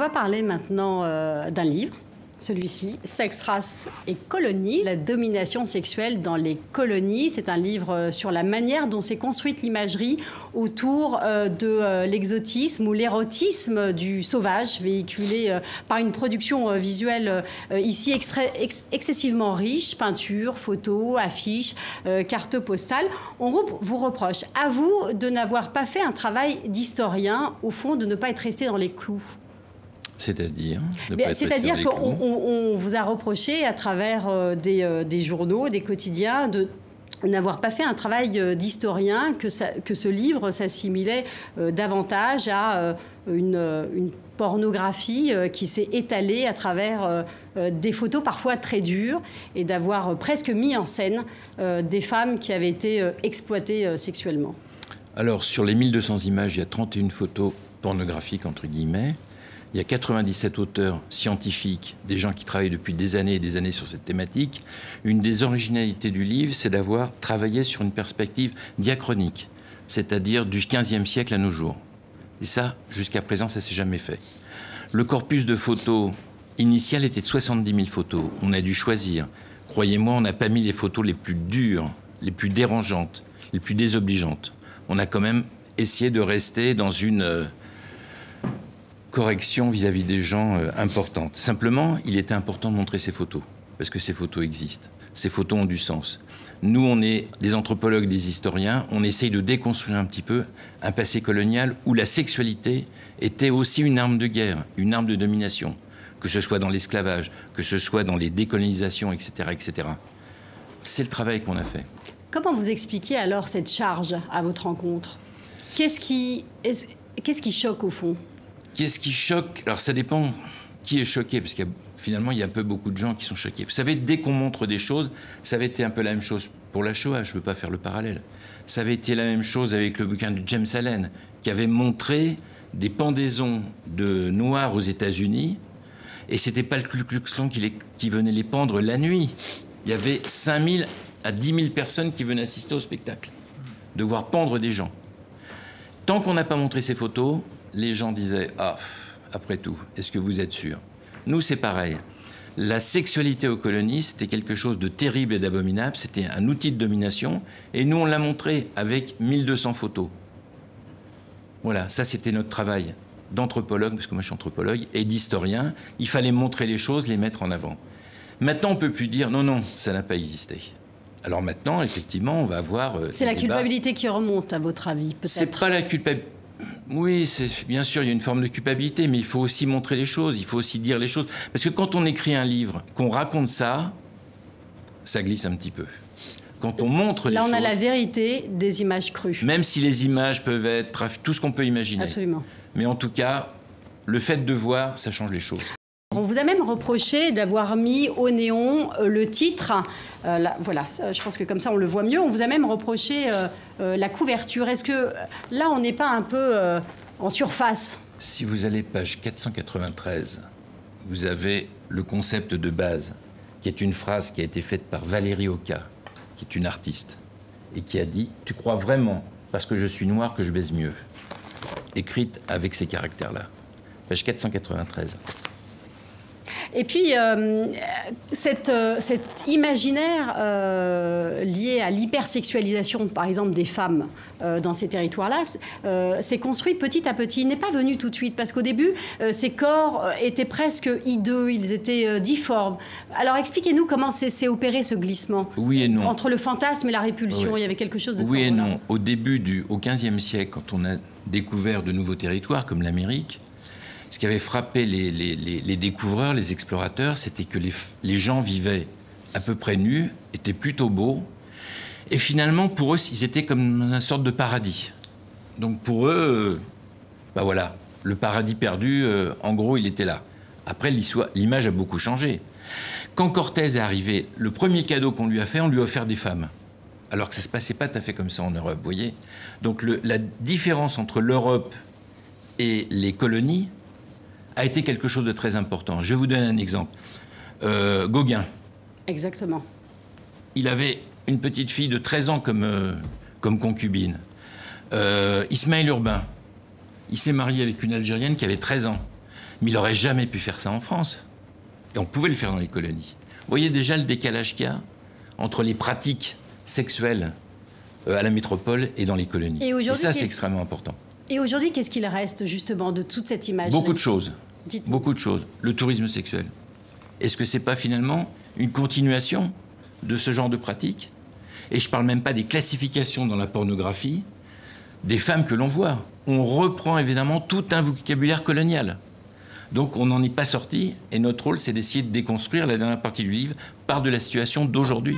va parler maintenant d'un livre, celui-ci, Sexe, race et colonie, la domination sexuelle dans les colonies. C'est un livre sur la manière dont s'est construite l'imagerie autour de l'exotisme ou l'érotisme du sauvage, véhiculé par une production visuelle ici excessivement riche, peintures, photos, affiches, cartes postales. On vous reproche, à vous, de n'avoir pas fait un travail d'historien, au fond, de ne pas être resté dans les clous. C'est-à-dire qu'on vous a reproché, à travers des journaux, des quotidiens, de n'avoir pas fait un travail d'historien, que ce livre s'assimilait davantage à une pornographie qui s'est étalée à travers des photos parfois très dures, et d'avoir presque mis en scène des femmes qui avaient été exploitées sexuellement. Alors, sur les 1200 images, il y a 31 photos pornographiques, entre guillemets. Il y a 97 auteurs scientifiques, des gens qui travaillent depuis des années et des années sur cette thématique. Une des originalités du livre, c'est d'avoir travaillé sur une perspective diachronique, c'est-à-dire du XVe siècle à nos jours. Et ça, jusqu'à présent, ça ne s'est jamais fait. Le corpus de photos initial était de 70 000 photos. On a dû choisir. Croyez-moi, on n'a pas mis les photos les plus dures, les plus dérangeantes, les plus désobligeantes. On a quand même essayé de rester dans une correction vis-à-vis des gens importante. Simplement, il était important de montrer ces photos, parce que ces photos existent. Ces photos ont du sens. Nous, on est des anthropologues, des historiens, on essaye de déconstruire un petit peu un passé colonial où la sexualité était aussi une arme de guerre, une arme de domination, que ce soit dans l'esclavage, que ce soit dans les décolonisations, etc., etc. C'est le travail qu'on a fait. Comment vous expliquez alors cette charge à votre rencontre? Qu'est-ce qui choque au fond? Qu'est-ce qui choque? Alors ça dépend qui est choqué, parce qu'il finalement il y a un peu beaucoup de gens qui sont choqués. Vous savez, dès qu'on montre des choses, ça avait été un peu la même chose pour la Shoah, je ne veux pas faire le parallèle. Ça avait été la même chose avec le bouquin de James Allen, qui avait montré des pendaisons de Noirs aux États-Unis, et c'était pas le Ku Klux Klan qui venait les pendre la nuit. Il y avait 5 000 à 10 000 personnes qui venaient assister au spectacle, de voir pendre des gens. Tant qu'on n'a pas montré ces photos, les gens disaient « Ah, après tout, est-ce que vous êtes sûr ?» Nous, c'est pareil. La sexualité aux colonies, c'était quelque chose de terrible et d'abominable. C'était un outil de domination. Et nous, on l'a montré avec 1200 photos. Voilà, ça, c'était notre travail d'anthropologue, parce que moi, je suis anthropologue, et d'historien. Il fallait montrer les choses, les mettre en avant. Maintenant, on ne peut plus dire « Non, non, ça n'a pas existé ». Alors maintenant, effectivement, on va avoir... C'est la culpabilité qui remonte, à votre avis, peut-être? C'est pas la culpabilité. Oui, bien sûr, il y a une forme de culpabilité, mais il faut aussi montrer les choses, il faut aussi dire les choses. Parce que quand on écrit un livre, qu'on raconte ça, ça glisse un petit peu. Quand on montre les choses... Là, on a la vérité des images crues. Même si les images peuvent être tout ce qu'on peut imaginer. Absolument. Mais en tout cas, le fait de voir, ça change les choses. On vous a même reproché d'avoir mis au néon le titre. Voilà, je pense que comme ça on le voit mieux. On vous a même reproché la couverture. Est-ce que là on n'est pas un peu en surface? Si vous allez page 493, vous avez le concept de base, qui est une phrase qui a été faite par Valérie Oka, qui est une artiste, et qui a dit « Tu crois vraiment, parce que je suis noire, que je baise mieux ?» Écrite avec ces caractères-là. Page 493. Et puis, cet imaginaire lié à l'hypersexualisation, par exemple, des femmes dans ces territoires-là, s'est construit petit à petit. Il n'est pas venu tout de suite, parce qu'au début, ces corps étaient presque hideux, ils étaient difformes. Alors, expliquez-nous comment s'est opéré ce glissement. Oui et non. Entre le fantasme et la répulsion, oui. Il y avait quelque chose de oui et non. Au début, au XVe siècle, quand on a découvert de nouveaux territoires, comme l'Amérique, ce qui avait frappé les découvreurs, les explorateurs, c'était que les gens vivaient à peu près nus, étaient plutôt beaux, et finalement, pour eux, ils étaient comme une sorte de paradis. Donc pour eux, ben voilà, le paradis perdu, en gros, il était là. Après, l'image a beaucoup changé. Quand Cortés est arrivé, le premier cadeau qu'on lui a fait, on lui a offert des femmes. Alors que ça ne se passait pas tout à fait comme ça en Europe, vous voyez. Donc la différence entre l'Europe et les colonies a été quelque chose de très important. Je vais vous donner un exemple. Gauguin. Exactement. Il avait une petite fille de 13 ans comme concubine. Ismaël Urbain. Il s'est marié avec une Algérienne qui avait 13 ans. Mais il n'aurait jamais pu faire ça en France. Et on pouvait le faire dans les colonies. Vous voyez déjà le décalage qu'il y a entre les pratiques sexuelles à la métropole et dans les colonies. Et ça, c'est extrêmement important. Et aujourd'hui, qu'est-ce qu'il reste justement de toute cette image? Beaucoup de choses. Beaucoup de choses. Le tourisme sexuel. Est-ce que c'est pas finalement une continuation de ce genre de pratique? Et je parle même pas des classifications dans la pornographie des femmes que l'on voit. On reprend évidemment tout un vocabulaire colonial. Donc on n'en est pas sorti, et notre rôle, c'est d'essayer de déconstruire la dernière partie du livre par de la situation d'aujourd'hui.